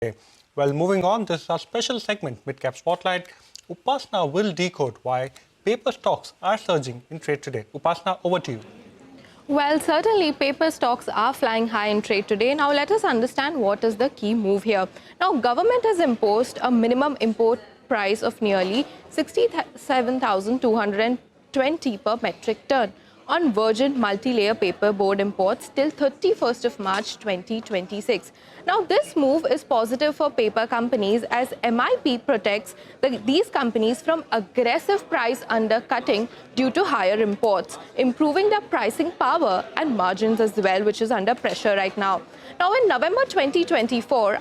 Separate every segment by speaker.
Speaker 1: Okay. Well, moving on, this is our special segment, Midcap Spotlight. Upasana will decode why paper stocks are surging in trade today. Upasana, over to you.
Speaker 2: Well, certainly paper stocks are flying high in trade today. Now, let us understand what is the key move here. Now, government has imposed a minimum import price of nearly 67,220 per metric ton on virgin multi-layer paperboard imports till 31st of March 2026. Now, this move is positive for paper companies as MIP protects these companies from aggressive price undercutting due to higher imports, improving their pricing power and margins as well, which is under pressure right now. Now, in November 2024,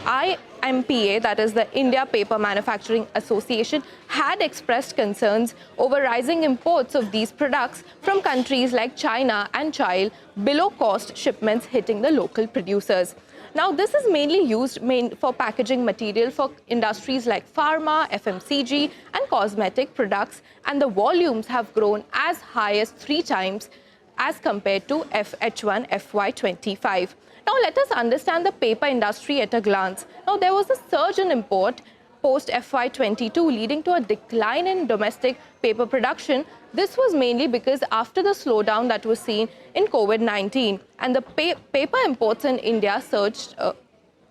Speaker 2: IMPA, that is the India Paper Manufacturing Association, had expressed concerns over rising imports of these products from countries like China and Chile, below cost shipments hitting the local producers. Now, this is mainly used for packaging material for industries like pharma, FMCG and cosmetic products, and the volumes have grown as high as 3 times as compared to H1 FY25. Now, let us understand the paper industry at a glance. Now, there was a surge in import post FY22, leading to a decline in domestic paper production. This was mainly because after the slowdown that was seen in COVID-19, and the paper imports in India surged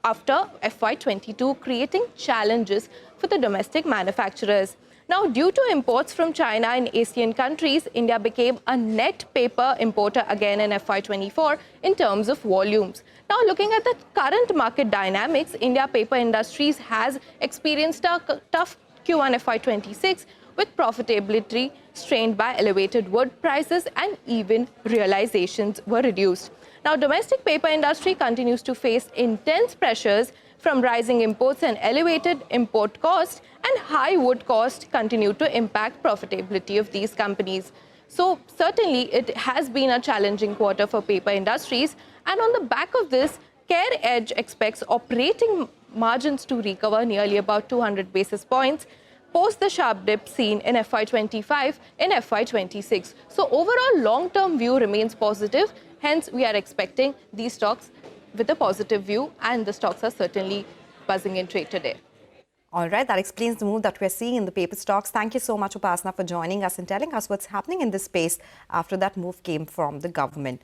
Speaker 2: after FY22, creating challenges for the domestic manufacturers. Now, due to imports from China and Asian countries, India became a net paper importer again in FY24 in terms of volumes. Now, looking at the current market dynamics, India Paper Industries has experienced a tough Q1 FY26 with profitability strained by elevated wood prices, and even realizations were reduced. Now, domestic paper industry continues to face intense pressures from rising imports, and elevated import costs and high wood cost continue to impact profitability of these companies. So certainly it has been a challenging quarter for paper industries, and on the back of this, Care Edge expects operating margins to recover nearly about 200 basis points post the sharp dip seen in FY25 in FY26. So overall long-term view remains positive. Hence, we are expecting these stocks with a positive view, and the stocks are certainly buzzing in trade today.
Speaker 3: All right, that explains the move that we're seeing in the paper stocks. Thank you so much, Upasana, for joining us and telling us what's happening in this space after that move came from the government.